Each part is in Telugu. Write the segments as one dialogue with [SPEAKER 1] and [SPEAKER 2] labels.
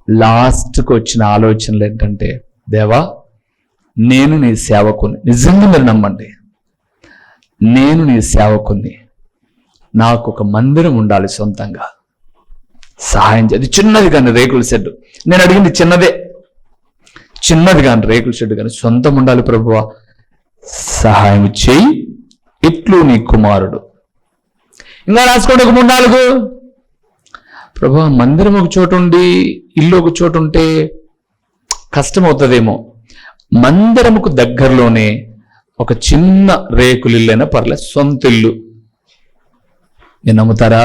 [SPEAKER 1] లాస్ట్కి వచ్చిన ఆలోచనలు ఏంటంటే, దేవా నేను నీ సేవకుని, నిజంగా మీరు నమ్మండి, నేను నీ సేవకుని, నాకు ఒక మందిరం ఉండాలి సొంతంగా, సహాయం చేయి. అది చిన్నది కానీ రేకుల షెడ్, నేను అడిగింది చిన్నది కానీ రేకుల షెడ్ కానీ సొంతం ఉండాలి ప్రభువా, సహాయం చేయి, ఇట్లు నీ కుమారుడు. ఇంకా రాసుకోండి ఒక 3-4. ప్రభువా మందిరం ఒక చోటు ఉండి ఇల్లు ఒక చోటు ఉంటే కష్టం అవుతుందేమో, మందిరముకు దగ్గరలోనే ఒక చిన్న రేకులు ఇల్లైనా పర్లేదు, సొంత ఇల్లు. నేను నమ్ముతారా?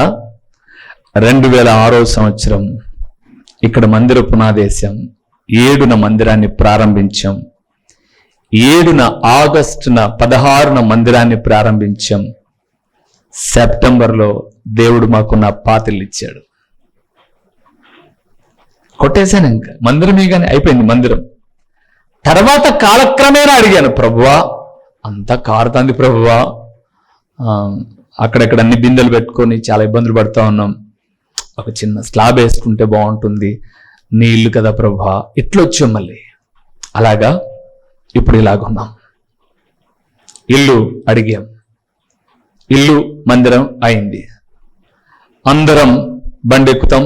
[SPEAKER 1] 2006వ సంవత్సరం ఇక్కడ మందిర పునాదేశం, 7న మందిరాన్ని ప్రారంభించాం, 7న ఆగస్టున 16న మందిరాన్ని ప్రారంభించాం. సెప్టెంబర్లో దేవుడు మాకు నా పాతిల్లు ఇచ్చాడు. కొట్టేశాను, ఇంకా మందిరమే కానీ అయిపోయింది మందిరం. తర్వాత కాలక్రమేణా అడిగాను, ప్రభువా అంతా కారుతాంది ప్రభువా, అక్కడక్కడ అన్ని బిందెలు పెట్టుకొని చాలా ఇబ్బందులు పడుతూ ఉన్నాం, ఒక చిన్న స్లాబ్ వేసుకుంటే బాగుంటుంది, నీ ఇల్లు కదా ప్రభువా. ఇట్లా వచ్చాం మళ్ళీ. అలాగా ఇప్పుడు ఇలాగున్నాం. ఇల్లు అడిగాం, ఇల్లు మందిరం అయింది. అందరం బండి ఎక్కుతాం,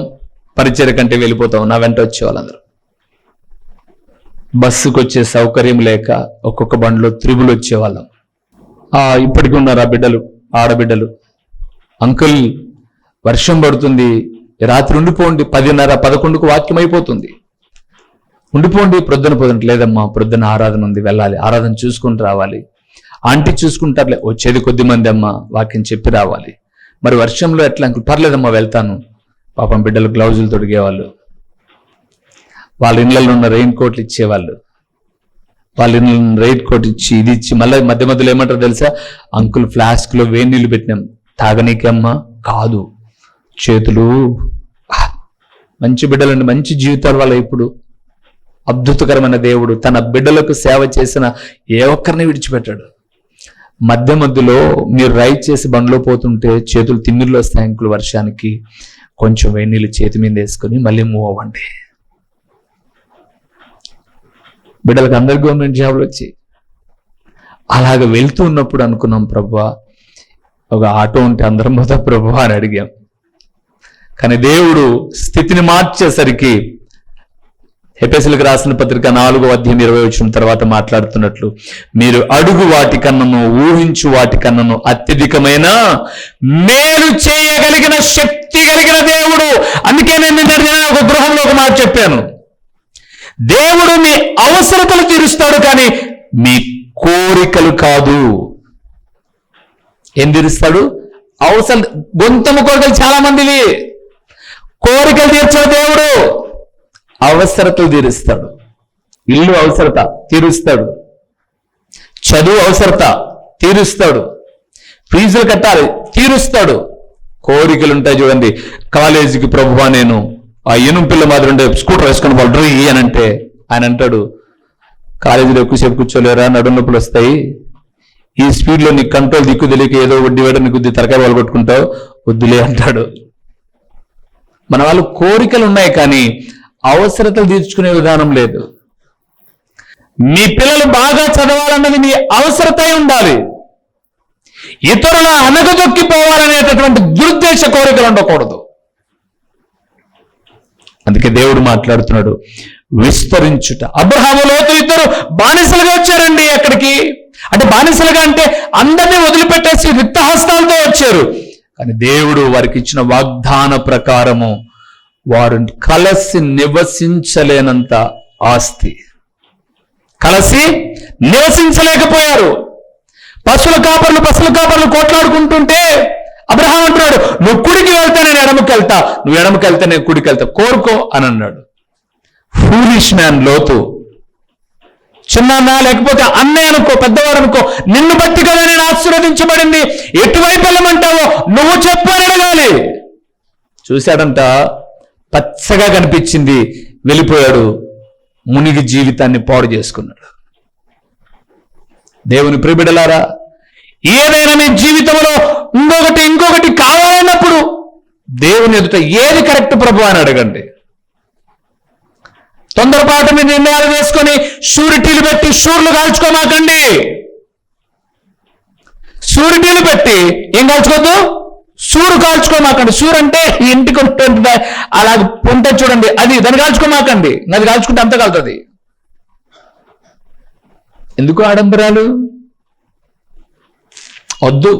[SPEAKER 1] పరిచయ కంటే వెళ్ళిపోతాం, నా వెంట వచ్చే వాళ్ళందరూ. బస్సుకు వచ్చే సౌకర్యం లేక ఒక్కొక్క బండిలో త్రిబుల్ వచ్చేవాళ్ళం. ఇప్పటికీ ఉన్నారు ఆ బిడ్డలు, ఆడబిడ్డలు. అంకుల్ వర్షం పడుతుంది, రాత్రి ఉండిపోండి, 10:30-11కు వాక్యం అయిపోతుంది, ఉండిపోండి, ప్రొద్దున లేదమ్మా ప్రొద్దున ఆరాధన ఉంది, వెళ్ళాలి, ఆరాధన చూసుకుని రావాలి, ఆంటీ చూసుకుంటారులే, వచ్చేది కొద్ది మంది అమ్మ, వాక్యం చెప్పి రావాలి. మరి వర్షంలో ఎట్లా అంకుల్? పర్లేదమ్మా వెళ్తాను. పాపం బిడ్డలు గ్లౌజులు తొడిగేవాళ్ళు, వాళ్ళ ఇళ్ళల్లో ఉన్న రెయిన్ కోట్లు ఇచ్చేవాళ్ళు, వాళ్ళ ఇళ్ళ రెయిన్ కోట్ ఇచ్చి ఇది ఇచ్చి మళ్ళీ మధ్య మధ్యలో ఏమంటారు తెలుసా, అంకుల్ ఫ్లాస్క్లో వేడి నీళ్ళు పెట్టినాం, తాగనీకమ్మా కాదు, చేతులు. మంచి బిడ్డలండి, మంచి జీవితాలు వాళ్ళ. ఇప్పుడు అద్భుతకరమైన దేవుడు తన బిడ్డలకు సేవ చేసిన ఏ ఒక్కరిని విడిచిపెట్టాడు. మధ్యలో మీరు రైడ్ చేసి బండ్లో పోతుంటే చేతులు తిమ్మిర్లు వస్తాయి అంకుల్, వర్షానికి కొంచెం వేడి నీళ్ళు చేతి మీద వేసుకొని మళ్ళీ మూవ్ అవ్వండి. బిడ్డలకు అందరు గవర్నమెంట్ జాబ్లు వచ్చి అలాగ వెళ్తూ ఉన్నప్పుడు అనుకున్నాం, ప్రభువా ఒక ఆటో ఉంటే అందరం పోతా ప్రభువా అని అడిగాం. కానీ దేవుడు స్థితిని మార్చేసరికి ఎఫెసీయులకు రాసిన పత్రిక 4:20 తర్వాత మాట్లాడుతున్నట్లు, మీరు అడుగు వాటి కన్నను ఊహించు వాటి కన్నను అత్యధికమైన మేలు చేయగలిగిన శక్తి కలిగిన దేవుడు. అందుకే నేను ఒక గృహంలో ఒక మాట చెప్పాను, దేవుడు మీ అవసరతలు తీరుస్తాడు కానీ మీ కోరికలు కాదు. ఏం తీరుస్తాడు? అవసరం. గొంతము కోరికలు చాలా మందివి, కోరికలు తీర్చాడు దేవుడు, అవసరతలు తీరుస్తాడు. ఇల్లు అవసరత తీరుస్తాడు, చదువు అవసరత తీరుస్తాడు, ఫీజులు కట్టాలి తీరుస్తాడు. కోరికలు ఉంటాయి చూడండి, కాలేజీకి ప్రభువా నేను ఆ పిల్ల మాదిరి ఉండే స్కూటర్ వేసుకొని వాళ్ళు అని అంటే ఆయన అంటాడు, కాలేజీలో ఎక్కువసేపు కూర్చోలేరా, నడుము నొప్పులు వస్తాయి, ఈ స్పీడ్లో నీకు కంట్రోల్ దిక్కు తెలియక ఏదో వడ్డీ వేడ నీకు తరకాయ వాళ్ళు కొట్టుకుంటావు, వద్దులే అంటాడు. మన వాళ్ళు కోరికలు ఉన్నాయి కానీ అవసరతలు తీర్చుకునే విధానం లేదు. మీ పిల్లలు బాగా చదవాలన్నది మీ అవసరత ఉండాలి, ఇతరుల అనగదొక్కిపోవాలనేటటువంటి దురుద్దేశ కోరికలు ఉండకూడదు. అందుకే దేవుడు మాట్లాడుతున్నాడు, విస్తరించుట. అబ్రహాము లోతు ఇద్దరు బానిసలుగా వచ్చారండి. ఎక్కడికి అంటే బానిసలుగా అంటే అందరినీ వదిలిపెట్టేసి రిక్తహస్తాలతో వచ్చారు. కానీ దేవుడు వారికి ఇచ్చిన వాగ్దాన ప్రకారము వారు కలిసి నివసించలేనంత ఆస్తి, కలిసి నివసించలేకపోయారు. పశువుల కాపర్లు కోట్లాడుకుంటుంటే అబ్రహాం అంటున్నాడు, నువ్వు కుడికి వెళ్తే నేను ఎడమకి వెళ్తా, నువ్వు ఎడమకి వెళ్తే నేను కుడికి వెళ్తా, కోరుకో అని అన్నాడు. ఫూలిష్ మ్యాన్ లోతు. చిన్న లేకపోతే అన్నయ్య అనుకో, పెద్దవాడు అనుకో, నిన్ను బట్టి కదా నేను ఆశీర్వదించబడింది, ఎటువైపు వెళ్ళమంటావో నువ్వు చెప్పు అని అడగాలి. చూశాడంట, పచ్చగా కనిపించింది, వెళ్ళిపోయాడు, మునిగి జీవితాన్ని పాడు చేసుకున్నాడు. దేవుని ప్రియబిడ్డలారా, ఏదైనా మీ జీవితంలో ఇంకొకటి కావాలన్నప్పుడు దేవుని ఎదుట ఏది కరెక్ట్ ప్రభు అని అడగండి. తొందరపాటు మీ నిర్ణయాలు వేసుకొని షూరిటీలు పెట్టి షూర్లు కాల్చుకోమాకండి. షూరిటీలు పెట్టి ఏం కాల్చుకోవద్దు, సూరు కాల్చుకోమాకండి. సూరు అంటే ఇంటికి ఉంటుంది అలా ఉంటే చూడండి, అది దాన్ని కాల్చుకోమాకండి. అది కాల్చుకుంటే అంత కాలుతుంది. ఎందుకు ఆడంబరాలు వద్దు.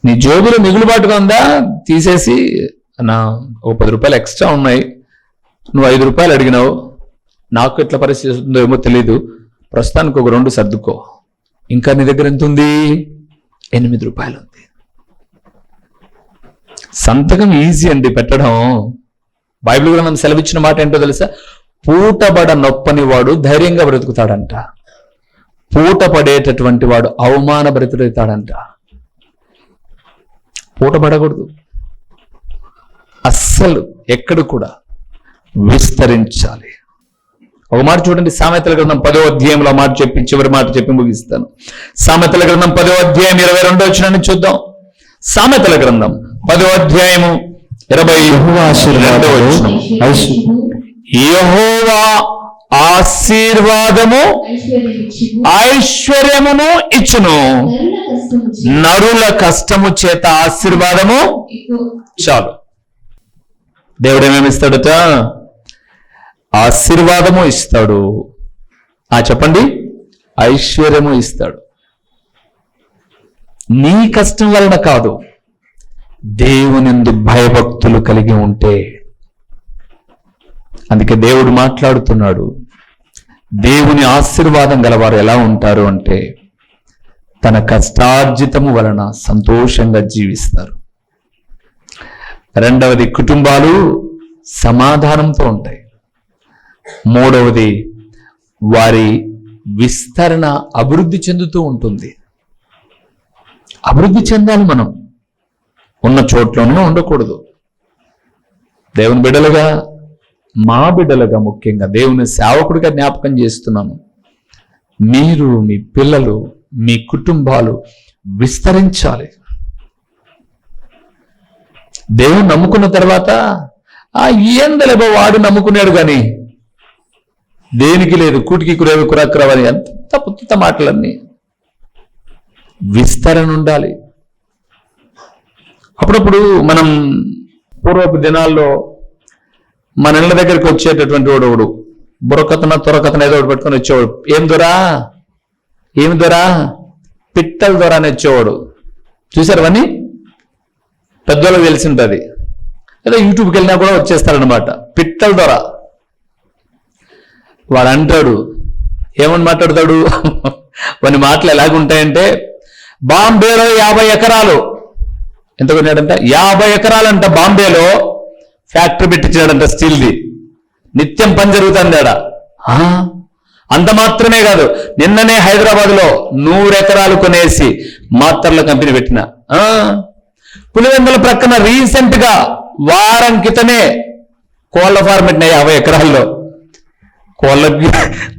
[SPEAKER 1] నీ జోబులో మిగులుబాటుగా ఉందా, తీసేసి నా ఓ 10 రూపాయలు ఎక్స్ట్రా ఉన్నాయి, నువ్వు 5 రూపాయలు అడిగినావు, నాకు ఎట్లా పరిస్థితి ఉందో ఏమో తెలీదు, ప్రస్తుతానికి ఒక 2 సర్దుకో. ఇంకా నీ దగ్గర ఎంత ఉంది? 8 రూపాయలు ఉంది. సంతకం ఈజీ అండి పెట్టడం. బైబిల్ గ్రంథం సెలవిచ్చిన మాట ఏంటో తెలుసా? పూటబడ నొప్పని వాడు ధైర్యంగా బ్రతుకుతాడంట, పూట పడేటటువంటి వాడు అవమాన బ్రతుకుతాడంట. పూటపడకూడదు అస్సలు, ఎక్కడ కూడా విస్తరించాలి. ఒక మాట చూడండి, సామెతల గ్రంథం 10వ అధ్యాయంలో మాట చెప్పి చివరి మాట చెప్పి ముగిస్తాను. సామెతల గ్రంథం 10వ అధ్యాయం 22వ వచనాన్ని చూద్దాం. సామెతల గ్రంథం 10వ అధ్యాయము 22వ వచనం. యెహోవా ఆశీర్వాదము ఐశ్వర్యమును ఇచ్చును, నరుల కష్టము చేత ఆశీర్వాదము చాలు. దేవుడు ఏమేమి ఇస్తాడట? ఆశీర్వాదము ఇస్తాడు. చెప్పండి, ఐశ్వర్యము ఇస్తాడు. నీ కష్టం వలన కాదు, దేవునిందు భయభక్తులు కలిగి ఉంటే. అందుకే దేవుడు మాట్లాడుతున్నాడు, దేవుని ఆశీర్వాదం గలవారు ఎలా ఉంటారు అంటే తన కష్టార్జితము వలన సంతోషంగా జీవిస్తారు. రెండవది, కుటుంబాలు సమాధానంతో ఉంటాయి. మూడవది, వారి విస్తరణ అభివృద్ధి చెందుతూ ఉంటుంది. అభివృద్ధి చెందాలి. మనం ఉన్న చోట్లోనే ఉండకూడదు. దేవుని బిడ్డలుగా, మా బిడ్డలుగా, ముఖ్యంగా దేవుని సేవకుడిగా జ్ఞాపకం చేస్తున్నాను, మీరు, మీ పిల్లలు, మీ కుటుంబాలు విస్తరించాలి. దేవుని నమ్ముకున్న తర్వాత ఏందలేబో వాడు నమ్ముకున్నాడు కానీ దేనికి లేదు, కూటికి కురేవి కురక్కరవని అంత పుత్త మాటలన్నీ. విస్తరణ ఉండాలి. అప్పుడప్పుడు మనం పూర్వపు దినాల్లో మన ఇళ్ళ దగ్గరికి వచ్చేటటువంటి వాడు బుర్రకథన త్వరకథన ఏదో ఒకటి పెట్టుకొని వచ్చేవాడు. ఏమి దొరా పిట్టల దొర అని వచ్చేవాడు. చూసారు అవన్నీ? పెద్దోళ్ళకి తెలిసి ఉంటుంది. ఏదో యూట్యూబ్కి వెళ్ళినా కూడా వచ్చేస్తారనమాట, పిట్టల దొర. వాడు అంటాడు, ఏమని మాట్లాడతాడు? కొన్ని మాటలు ఎలాగుంటాయంటే, బాంబేలో 50 ఎకరాలు ఎంత కొన్నాడంట? 50 ఎకరాలంట బాంబేలో ఫ్యాక్టరీ పెట్టించాడంట స్టీల్ది. నిత్యం పని జరుగుతుంది ఆడ. అంత మాత్రమే కాదు, నిన్ననే హైదరాబాద్ లో 100 ఎకరాలు కొనేసి మాత్రల కంపెనీ పెట్టిన. పులివెందుల ప్రక్కన రీసెంట్ గా వారం క్రితమే కోళ్ల ఫార్మ్ పెట్టిన 50 ఎకరాల్లో.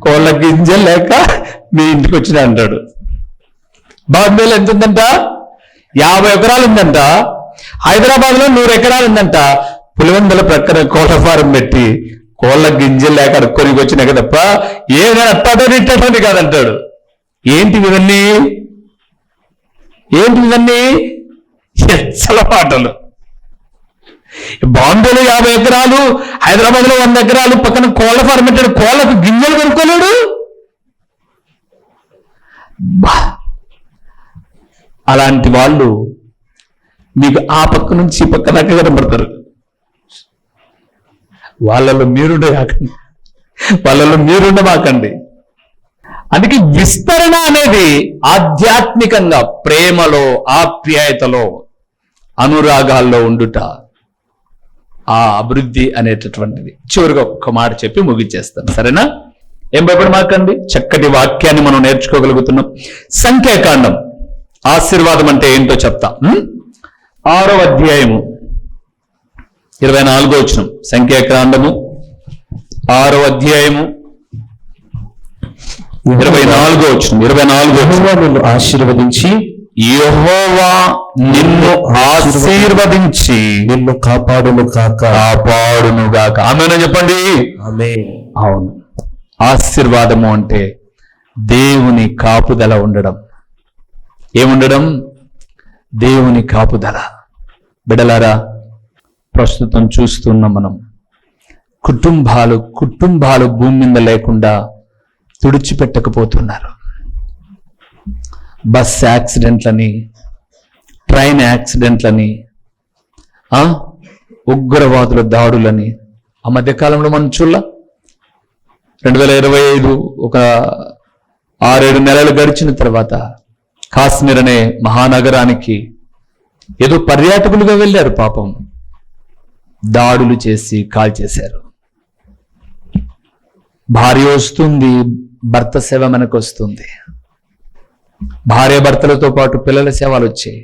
[SPEAKER 1] కోళ్ళ గింజలు లేక మీ ఇంటికి వచ్చిన అంటాడు. బాంబేలో ఎంత ఉందంట? 50 ఎకరాలు ఉందంట. హైదరాబాద్ లో 100 ఎకరాలు ఉందంట. పులివెందుల ప్రక్కన కోళ్ల ఫారం పెట్టి కోళ్ళ గింజలు లేక అడుక్కొని వచ్చినాక తప్ప ఏదైనా అట్టాటోని కాదంటాడు. ఏంటివి ఇవన్నీ? ఎచ్చల పాటలు. బాంబేలో 50 ఎకరాలు, హైదరాబాద్ లో 100 ఎకరాలు, పక్కన కోళ్ళ ఫారం పెట్టాడు. కోళ్ళకు గింజలు కొనుక్కోలేడు. అలాంటి వాళ్ళు మీకు ఆ పక్క నుంచి ఈ పక్క దాకా కనబడతారు. వాళ్ళలో మీరుండమాకండి. అందుకే విస్తరణ అనేది ఆధ్యాత్మికంగా ప్రేమలో, ఆప్యాయతలో, అనురాగాల్లో ఉండుట, ఆ అభివృద్ధి అనేటటువంటిది. చివరిగా ఒక్క మాట చెప్పి ముగిచ్చేస్తాను, సరేనా? ఏం భయపడమాకండి. చక్కటి వాక్యాన్ని మనం నేర్చుకోగలుగుతున్నాం. సంఖ్యాకాండం ఆశీర్వాదం అంటే ఏంటో చెప్తా. 6వ అధ్యాయము 24వ వచనం. సంఖ్యాకాండము 6వ అధ్యాయము 24వ వచనం. 24వ వచనం.
[SPEAKER 2] ఆశీర్వదించి
[SPEAKER 1] యెహోవా నిన్ను ఆశీర్వదించి
[SPEAKER 2] నిన్ను కాపాడునుగాక.
[SPEAKER 1] ఆమేన్ చెప్పండి.
[SPEAKER 2] ఆమేన్.
[SPEAKER 1] అవును, ఆశీర్వాదము అంటే దేవుని కాపుదల ఉండడం. ఏముండడం? దేవుని కాపుదల. బిడ్డలారా, ప్రస్తుతం చూస్తున్నాం మనం, కుటుంబాలు భూమి మీద లేకుండా తుడిచిపెట్టకపోతున్నారు. బస్ యాక్సిడెంట్లని, ట్రైన్ యాక్సిడెంట్లని, ఉగ్రవాదుల దాడులని ఆ మధ్యకాలంలో మనం చూడాల. 2025 ఒక 6-7 నెలలు గడిచిన తర్వాత కాశ్మీర్ అనే మహానగరానికి ఏదో పర్యాటకులుగా వెళ్ళారు, పాపం దాడులు చేసి కాల్చేశారు. భార్య వస్తుంది, భర్త సేవ మనకు వస్తుంది, భార్య భర్తలతో పాటు పిల్లల సేవలు వచ్చాయి.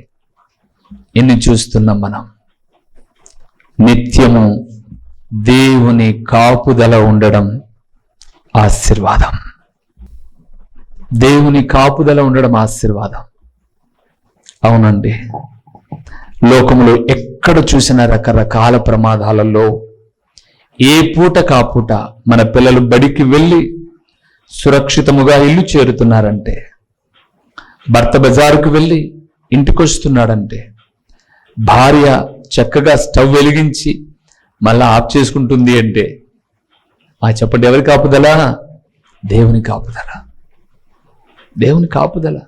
[SPEAKER 1] ఎన్ని చూస్తున్నాం మనం. నిత్యము దేవుని కాపుదల ఉండడం ఆశీర్వాదం. దేవుని కాపుదల ఉండడం ఆశీర్వాదం. అవునండి, లోకములో ఎక్కడ చూసినా రకరకాల ప్రమాదాలలో ఏ పూట కాపూట మన పిల్లలు బడికి వెళ్ళి సురక్షితముగా ఇల్లు చేరుతున్నారంటే, భర్త బజారుకు వెళ్ళి ఇంటికి వస్తున్నాడంటే, భార్య చక్కగా స్టవ్ వెలిగించి మళ్ళా ఆఫ్ చేసుకుంటుంది అంటే, చెప్పండి, ఎవరి కాపుదల? దేవుని కాపుదల. దేవుని కాపుదల.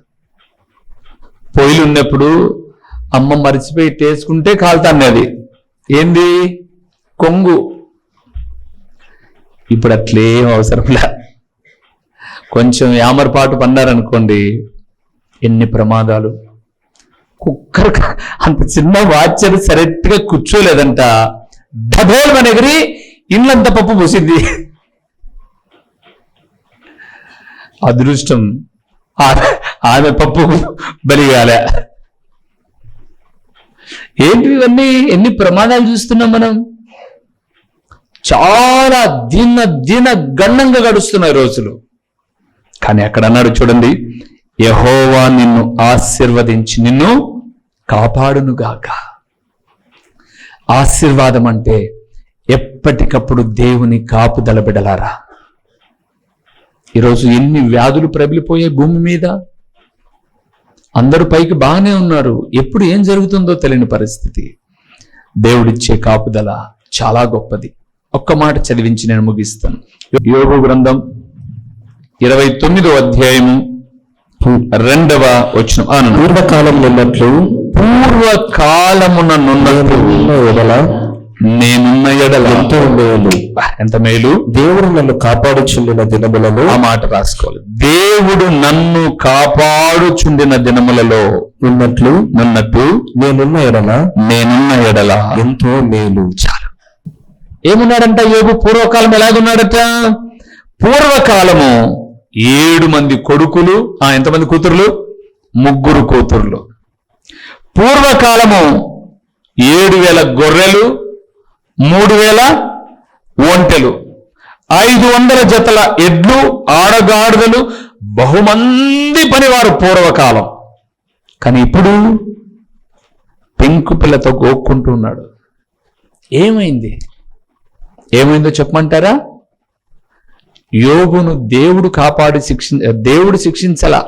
[SPEAKER 1] పొయ్యిలు ఉన్నప్పుడు అమ్మ మరిచిపోయి టేసుకుంటే కాలుతాన్నది. ఏంది? కొంగు. ఇప్పుడు అట్లేం అవసరంలా. కొంచెం యామరపాటు పన్నారనుకోండి, ఎన్ని ప్రమాదాలు. కుక్కర్ అంత చిన్న వాచర్ సరిగ్గా కూర్చోలేదంట, డబోల్ మన ఎగిరి ఇండ్లంతా పప్పు పోసింది. అదృష్టం ఆమె పప్పు బలిగాలే. ఏంటి ఇవన్నీ? ఎన్ని ప్రమాదాలు చూస్తున్నాం మనం. చాలా దీన గణంగా గడుస్తున్నాయి రోజులు. కానీ అక్కడ అన్నాడు చూడండి, యెహోవా నిన్ను ఆశీర్వదించి నిన్ను కాపాడునుగాక. ఆశీర్వాదం అంటే ఎప్పటికప్పుడు దేవుని కాపుదల. బిడలారా, ఈరోజు ఎన్ని వ్యాధులు ప్రబలిపోయాయి భూమి మీద. అందరూ పైకి బాగానే ఉన్నారు, ఎప్పుడు ఏం జరుగుతుందో తెలియని పరిస్థితి. దేవుడిచ్చే కాపుదల చాలా గొప్పది. ఒక్క మాట చదివించి నేను ముగిస్తాను. యోబు గ్రంథం 29వ అధ్యాయము 2వ వచనం. పూర్వకాలమున నేనున్న ఎడల ఎంతో మేలు. ఎంత మేలు!
[SPEAKER 2] దేవుడు నన్ను కాపాడుచుండిన దినములలో.
[SPEAKER 1] ఆ మాట రాసుకోవాలి. దేవుడు నన్ను కాపాడుచుండిన దినములలో
[SPEAKER 2] ఉన్నట్లు
[SPEAKER 1] నేనున్న ఎడల
[SPEAKER 2] ఎంతో మేలు.
[SPEAKER 1] చాలు. ఏమున్నాడంట యోబు? పూర్వకాలం ఎలాగున్నాడట? పూర్వకాలము 7 మంది కొడుకులు, ఎంతమంది కూతుర్లు? 3 కూతుర్లు. పూర్వకాలము 7,000 గొర్రెలు, 3,000 ఒంటెలు, 500 జతల ఎడ్లు, ఆడగాడిదలు, బహుమంది పనివారు పూర్వకాలం. కానీ ఇప్పుడు పెంకు పిల్లతో గోక్కుంటూ ఉన్నాడు. ఏమైందో చెప్పమంటారా? యోబును దేవుడు శిక్షించలా.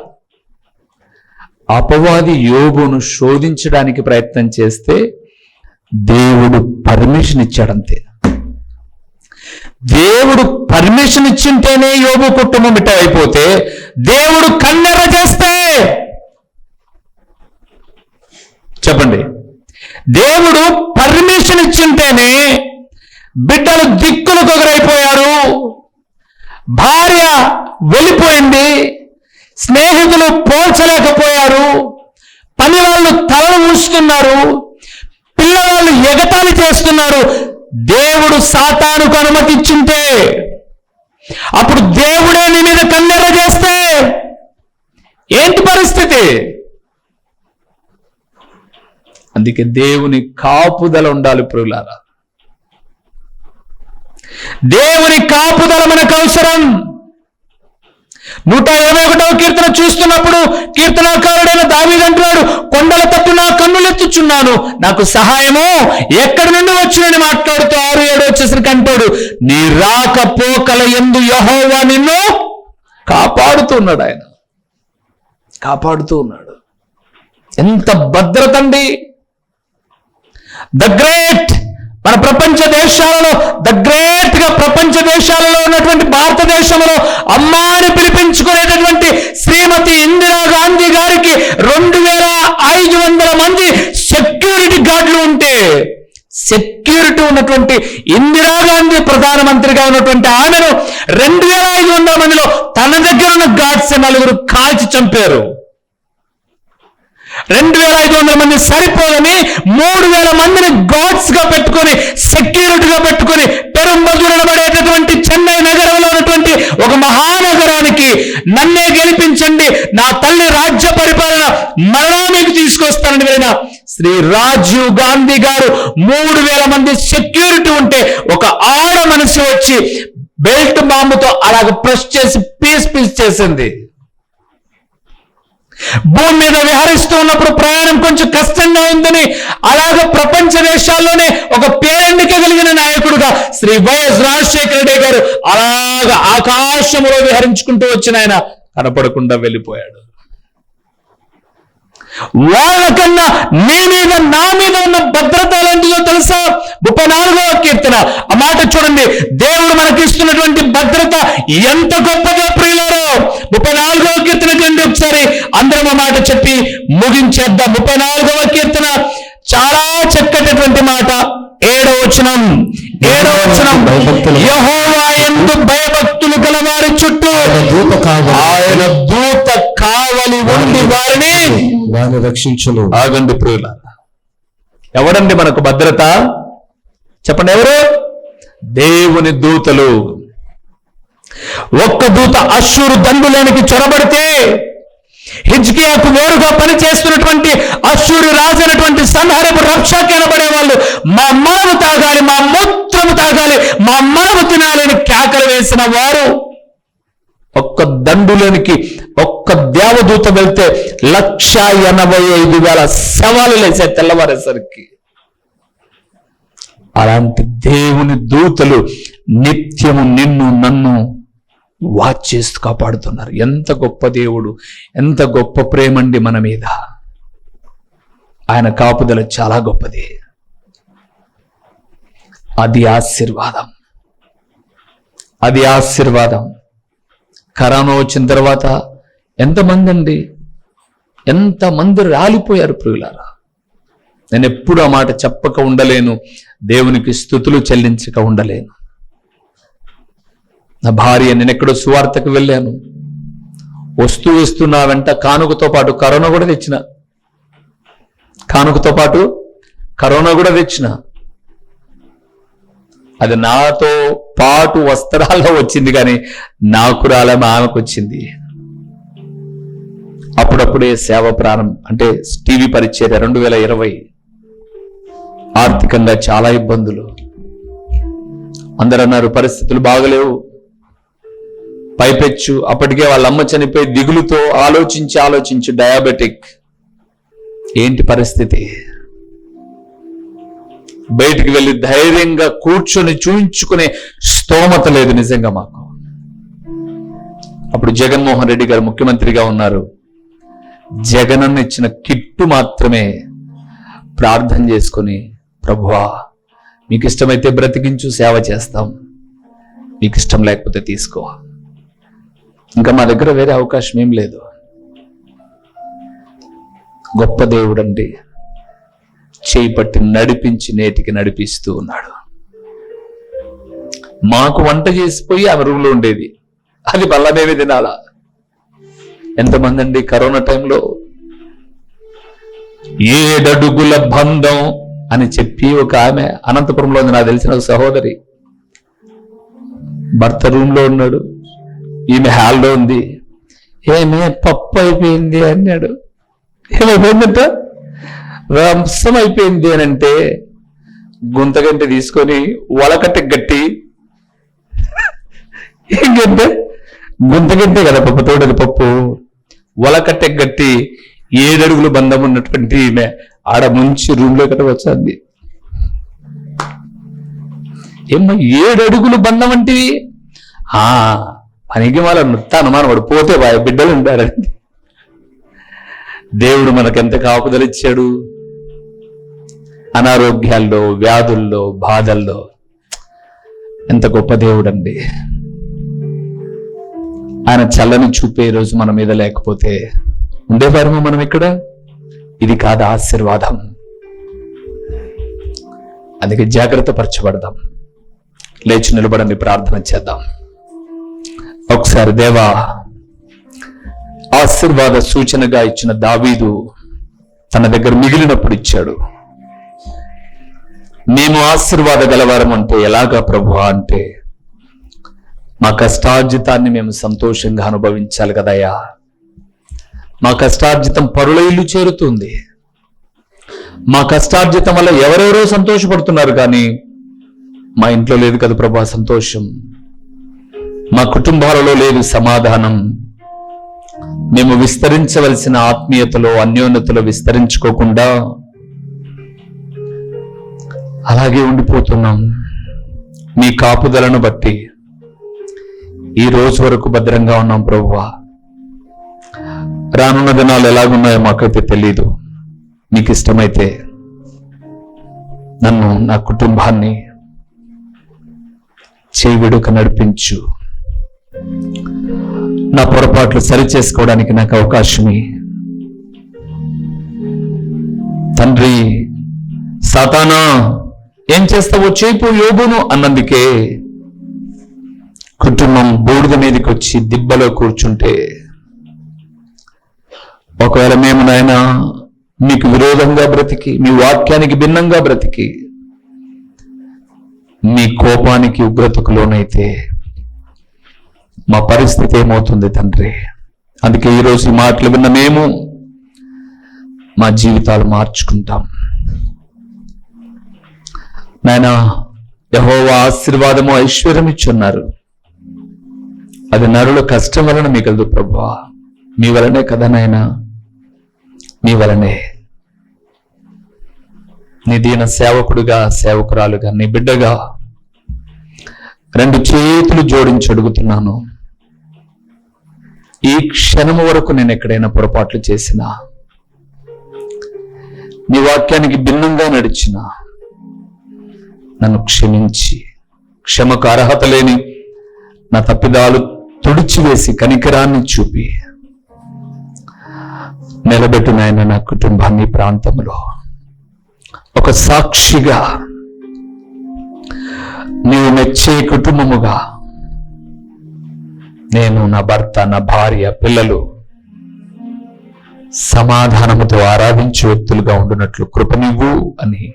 [SPEAKER 1] అపవాది యోబును శోధించడానికి ప్రయత్నం చేస్తే దేవుడు పర్మిషన్ ఇచ్చాడంతే. దేవుడు పర్మిషన్ ఇచ్చింటేనే యోబు కుటుంబం ఇట్ట అయిపోతే, దేవుడు కన్నెర్ర చేస్తే చెప్పండి, దేవుడు పర్మిషన్ ఇచ్చింటేనే బిడ్డలు దిక్కులు కొగరైపోయారు, భార్య వెళ్ళిపోయింది, స్నేహితులు పోల్చలేకపోయారు, పని వాళ్ళు తలలు మూస్తున్నారు, పిల్లవాళ్ళు ఎగతాళి చేస్తున్నారు. దేవుడు సాతానుకు అనుమతిచ్చింటే, అప్పుడు దేవుడే నీ మీద కన్నెర్ర చేస్తే ఏంటి పరిస్థితి? అందుకే దేవుని కాపుదల ఉండాలి ప్రియులారా. దేవుని కాపుదల మనకు అవసరం. 121వ కీర్తన చూస్తున్నప్పుడు కీర్తనాకారుడైన దావీదు అంటున్నాడు, కొండల తట్టు నా కన్నులెత్తుచున్నాను, నాకు సహాయము ఎక్కడి నుండి వచ్చినని మాట్లాడుతూ 6-7 వచ్చేసరికి అంటాడు, నీ రాకపోకల యందు యెహోవా నిన్ను కాపాడుతున్నాడు. ఆయన కాపాడుతూ ఉన్నాడు. ఎంత భద్రత అండి. ద గ్రేట్ మన ప్రపంచ దేశాలలో ప్రపంచ దేశాలలో ఉన్నటువంటి భారతదేశంలో అమ్మా అని పిలిపించుకునేటటువంటి శ్రీమతి ఇందిరా గాంధీ గారికి 2500 మంది సెక్యూరిటీ గార్డులు ఉంటే, సెక్యూరిటీ ఉన్నటువంటి ఇందిరాగాంధీ ప్రధానమంత్రిగా ఉన్నటువంటి ఆమెను 2500 మందిలో తన దగ్గర ఉన్న గార్డ్స్ 4 కాల్చి చంపారు. 2500 మంది సరిపోదని 3000 మందిని గార్డ్స్ గా పెట్టుకొని, సెక్యూరిటీగా పెట్టుకొని పెరుంబదూరనబడేటటువంటి చెన్నై నగరంలో ఉన్నటువంటి ఒక మహానగరానికి నన్నే గెలిపించండి, నా తల్లి రాజ్య పరిపాలన మరలా మీకు తీసుకొస్తానని వెళ్ళిన శ్రీ రాజీవ్ గాంధీ గారు 3000 మంది సెక్యూరిటీ ఉంటే ఒక ఆడ మనిషి వచ్చి బెల్ట్ బాంబుతో అలాగ ప్రెస్ చేసి పీస్ చేసింది. భూమి మీద విహరిస్తూ ఉన్నప్పుడు ప్రయాణం కొంచెం కష్టంగా ఉందని అలాగ ప్రపంచ దేశాల్లోనే ఒక పేరెండిక కలిగిన నాయకుడుగా శ్రీ వైఎస్ రాజశేఖర రెడ్డి గారు అలాగ ఆకాశంలో విహరించుకుంటూ వచ్చిన ఆయన కనపడకుండా వెళ్ళిపోయాడు. వాళ్ళకన్నా నీ మీద నా మీద ఉన్న భద్రత ఎలాంటిదో తెలుసా? 34వ కీర్తన ఆ మాట చూడండి. దేవుడు మనకి ఇస్తున్నటువంటి భద్రత ఎంత గొప్పగా ప్రియులారో. 34వ కీర్తన కండి ఒకసారి అందరం ఆ మాట చెప్పి ముగించేద్దాం. 34వ కీర్తన చాలా చక్కటటువంటి మాట. 7వ వచనం యెహోవా యందు భయభక్తులు గల వారి చుట్టూ ఆయన దూత కావలి ఉండి వారిని
[SPEAKER 2] రక్షించును.
[SPEAKER 1] ఆగండి ప్రియులారా, ఎవరండి మనకు భద్రత? చెప్పండి, ఎవరు? దేవుని దూతలు. ఒక్క దూత అష్షూరు దండులోనికి చొరబడితే హిజ్కియాకు వేరుగా పనిచేస్తున్నటువంటి అష్షూరు రాజు అయినటువంటి సన్హెరీబు రబ్షాకే అనబడే వాళ్ళు మా మనము తాగాలి, మా మూత్రము తాగాలి, మా మనము తినాలి అని కేకలు వేసిన వారు ఒక్క దండులోనికి ఒక్క దేవదూత వెళ్తే 185,000 శవాలు లేచే తెల్లవారేసరికి. అలాంటి దేవుని దూతలు నిత్యము నిన్ను నన్ను వాచ్ చేస్తూ కాపాడుతున్నారు. ఎంత గొప్ప దేవుడు, ఎంత గొప్ప ప్రేమండి మన మీద. ఆయన కాపుదల చాలా గొప్పది. అది ఆశీర్వాదం, అది ఆశీర్వాదం. కరోనా వచ్చిన తర్వాత ఎంతమంది అండి, ఎంతమంది రాలిపోయారు ప్రియులారా. నేను ఎప్పుడు ఆ మాట చెప్పక ఉండలేను, దేవునికి స్తుతులు చెల్లించక ఉండలేను. నా భార్య, నేను ఎక్కడో సువార్తకు వెళ్ళాను, వస్తూ నా వెంట కానుకతో పాటు కరోనా కూడా తెచ్చిన, కానుకతో పాటు కరోనా కూడా తెచ్చిన. అది నాతో పాటు వస్త్రాల్లో వచ్చింది, కానీ నాకు రాలే, ఆమెకు వచ్చింది. అప్పుడప్పుడే సేవ ప్రారంభం, అంటే టీవీ పరిచర్య 2020. ఆర్థికంగా చాలా ఇబ్బందులు. అందరూ అన్నారు పరిస్థితులు బాగలేవు. పైపెచ్చు అప్పటికే వాళ్ళ అమ్మ చనిపోయి దిగులుతో ఆలోచించి డయాబెటిక్. ఏంటి పరిస్థితి? బయటికి వెళ్ళి ధైర్యంగా కూర్చొని చూయించుకునే స్తోమత లేదు నిజంగా మాకు. అప్పుడు జగన్మోహన్ రెడ్డి గారు ముఖ్యమంత్రిగా ఉన్నారు. జగనన్న ఇచ్చిన కిట్టు మాత్రమే ప్రార్థన చేసుకొని, ప్రభువా మీకు ఇష్టమైతే బ్రతికించు, సేవ చేస్తాం, మీకు ఇష్టం లేకపోతే తీసుకో, ఇంకా మా దగ్గర వేరే అవకాశం ఏం లేదు. గొప్ప దేవుడండి, చేయి పట్టి నడిపించి నేటికి నడిపిస్తూ ఉన్నాడు. మాకు వంట చేసిపోయి ఆమె రూమ్లో ఉండేది, అది బల్లమేమి తినాలా. ఎంతమంది అండి కరోనా టైంలో 7 అడుగుల బంధం అని చెప్పి ఒక ఆమె అనంతపురంలో ఉంది, నాకు తెలిసిన ఒక సహోదరి. భర్త రూమ్ లో ఉన్నాడు, ఈమె హాల్లో ఉంది. ఏమే పప్పు అయిపోయింది అన్నాడు. ఏమైపోయిందంట? రంసం అయిపోయింది అని అంటే గుంతగంట తీసుకొని వలకట్ట గట్టి, ఏంటంటే గుంతగట్టే కదా పప్పు తోటది పప్పు వలకట్టె గట్టి 7 అడుగులు బంధం ఉన్నటువంటి ఈమె ఆడ ముంచి రూమ్లో కట్ట వచ్చింది. ఏమ్మా 7 అడుగులు బంధం అంటే పనికి వాళ్ళ నృత్తాను వాడు పోతే బిడ్డలు ఉంటారండి. దేవుడు మనకెంత కాపుదలు ఇచ్చాడు. అనారోగ్యాల్లో, వ్యాధుల్లో, బాధల్లో ఎంత గొప్ప దేవుడు అండి. ఆయన చల్లని చూపే రోజు మన మీద లేకపోతే ఉండేవారమో మనం ఇక్కడ? ఇది కాదు ఆశీర్వాదం. అందుకే జాగ్రత్త పరచబడదాం. లేచి నిలబడండి, ప్రార్థన చేద్దాం. ఒకసారి దేవా, ఆశీర్వాద సూచనగా ఇచ్చిన దావీదు తన దగ్గర మిగిలినప్పుడు ఇచ్చాడు. మేము ఆశీర్వాద గలవారం అంటే ఎలాగా ప్రభువా అంటే, మా కష్టార్జితాన్ని మేము సంతోషంగా అనుభవించాలి కదయ్యా. మా కష్టార్జితం పరుల ఇల్లు చేరుతుంది. మా కష్టార్జితం వల్ల ఎవరెవరో సంతోషపడుతున్నారు, కానీ మా ఇంట్లో లేదు కదా ప్రభా సంతోషం. మా కుటుంబాలలో లేదు సమాధానం. మేము విస్తరించవలసిన ఆత్మీయతలో, అన్యోన్యతలో విస్తరించుకోకుండా అలాగే ఉండిపోతున్నాం. మీ కాపుదలను బట్టి ఈ రోజు వరకు భద్రంగా ఉన్నాం ప్రభువా. రానున్న దినాలు ఎలాగున్నాయో మాకైతే తెలీదు. మీకు ఇష్టమైతే నన్ను, నా కుటుంబాన్ని చేయి విడుక నడిపించు. నా పొరపాట్లు సరిచేసుకోవడానికి నాకు అవకాశమే తండ్రి. సాతానా ఏం చేస్తావో చేపు యోబును అన్నందుకే కుటుంబం బూడిద మీదకి వచ్చి దిబ్బలో కూర్చుంటే, ఒకవేళ మేము నాయనా మీకు విరోధంగా బ్రతికి, మీ వాక్యానికి భిన్నంగా బ్రతికి, మీ కోపానికి ఉగ్రతకు లోనైతే మా పరిస్థితి ఏమవుతుంది తండ్రి? అందుకే ఈరోజు ఈ మాటలు విన్న మేము మా జీవితాలు మార్చుకుంటాం నాయనా. యెహోవా ఆశీర్వాదము ఐశ్వర్యం ఇచ్చున్నారు. అది నరుల కష్టం వలన మిగలదు ప్రభువా. మీ వలనే కదా నాయనా, మీ వలనే. నీ దీన సేవకుడుగా, సేవకురాలుగా, నీ బిడ్డగా 2 చేతులు జోడించి అడుగుతున్నాను. ఈ క్షణము వరకు నేను ఎక్కడైనా పొరపాట్లు చేసినా, నీ వాక్యానికి భిన్నంగా నడిచినా నన్ను క్షమించి, క్షమకు అర్హత లేని నా తప్పిదాలు తుడిచివేసి కనికరాన్ని చూపి నిలబెట్టు నాయన. నా కుటుంబాన్ని, ప్రాంతంలో ఒక సాక్షిగా, నీవు మెచ్చే కుటుంబముగా నేను, నా భర్త, నా భార్య, పిల్లలు సమాధానముతో ఆరాధించే వ్యక్తులుగా ఉండునట్లు కృపనివ్వు అని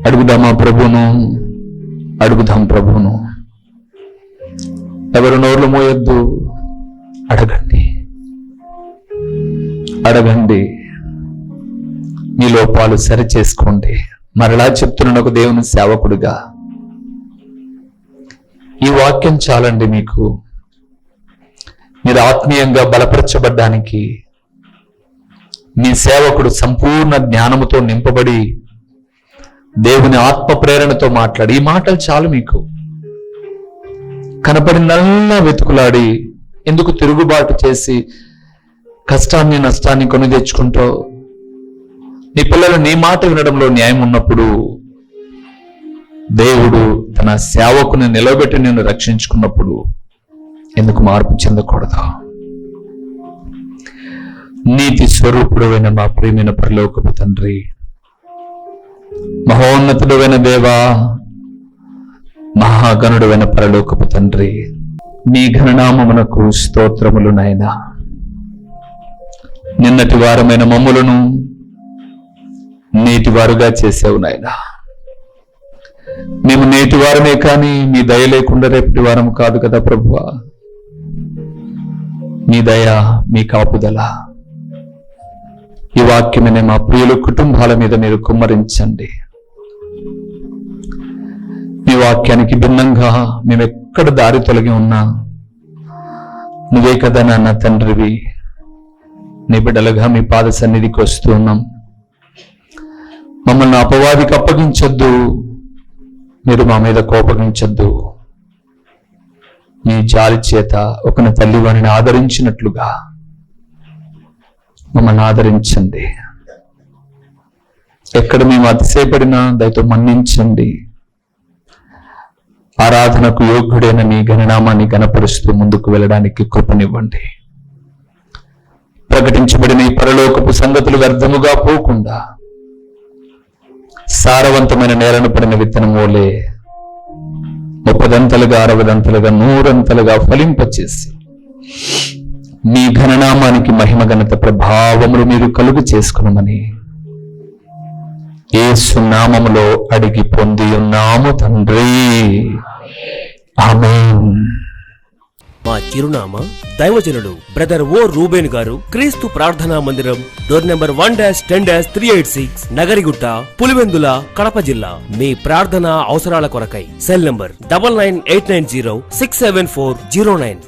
[SPEAKER 1] అడుగుదామా ప్రభువును? అడుగుదాం ప్రభువును. ఎవరు నోర్లు మోయొద్దు. అడగండి, అడగండి. మీ లోపాలు సరి చేసుకోండి. మరలా చెప్తున్నాను, ఒక దేవుని సేవకుడుగా ఈ వాక్యం చాలండి మీకు. మీరు ఆత్మీయంగా బలపరచబడ్డానికి, మీ సేవకుడు సంపూర్ణ జ్ఞానముతో నింపబడి దేవుని ఆత్మ ప్రేరణతో మాట్లాడి, ఈ మాటలు చాలు మీకు. కనపడినల్లా వెతుకులాడి ఎందుకు తిరుగుబాటు చేసి కష్టాన్ని, నష్టాన్ని కొని తెచ్చుకుంటావు? నీ పిల్లలు నీ మాట వినడంలో న్యాయం ఉన్నప్పుడు దేవుడు తన సేవకుని నిలబెట్టి నిన్ను రక్షించుకున్నప్పుడు ఎందుకు మార్పు చెందకూడదు? నీతి స్వరూపుడైన మా ప్రియమైన పరలోకపు తండ్రి, మహోన్నతుడైన దేవా, మహాగణుడైన పరలోకపు తండ్రి, మీ ఘననామమునకు స్తోత్రములు నాయనా. నిన్నటి వారమైన మమ్ములను నేటి వారుగా చేసావు నాయనా. మేము నేటి వారమే కానీ మీ దయ లేకుండా రేపటి వారం కాదు కదా ప్రభువా. మీ దయ, మీ కాపుదల ఈ వాక్యమనే మా ప్రియుల కుటుంబాల మీద మీరు కుమ్మరించండి. మీ వాక్యానికి భిన్నంగా మేము ఎక్కడ దారి తొలగి ఉన్నా నువ్వే కదా నాన్న తండ్రివి. నీ బిడ్డలుగా మీ పాద సన్నిధికి వస్తూ ఉన్నాం. మమ్మల్ని అపవాదికి అప్పగించొద్దు, మీరు మా మీద కోపగించొద్దు. ఈ జాలి చేత ఒకని తల్లి వారిని ఆదరించినట్లుగా మమ్మల్ని ఆదరించండి. ఎక్కడ మేము అతిశయపడినా దయతో మన్నించండి. ఆరాధనకు యోగ్యుడైన నీ ఘననామాన్ని గణపరుస్తూ ముందుకు వెళ్ళడానికి కృపనివ్వండి. ప్రకటించబడిన ఈ పరలోకపు సంగతులు వ్యర్థముగా పోకుండా సారవంతమైన నేలను పడిన విత్తనం వలె 30దంతలుగా 60దంతలుగా 100ంతలుగా ఫలింపచేసి మీ ఘననామానికి మహిమ ఘనత ప్రభావములు మీరు కలుగు చేసుకునమని యేసు నామములో అడిగి పొంది ఉన్నాము తండ్రి. ఆమేన్.
[SPEAKER 3] మా చిరునామా దైవజనులు బ్రదర్ ఓ రూబేన్ గారు, క్రీస్తు ప్రార్థనా మందిరం, డోర్ నెంబర్ 1-10-386, నగరిగుట్ట, పులివెందుల, కడప జిల్లా. మీ ప్రార్థనా అవసరాల కొరకై సెల్ నంబర్ 9989067409.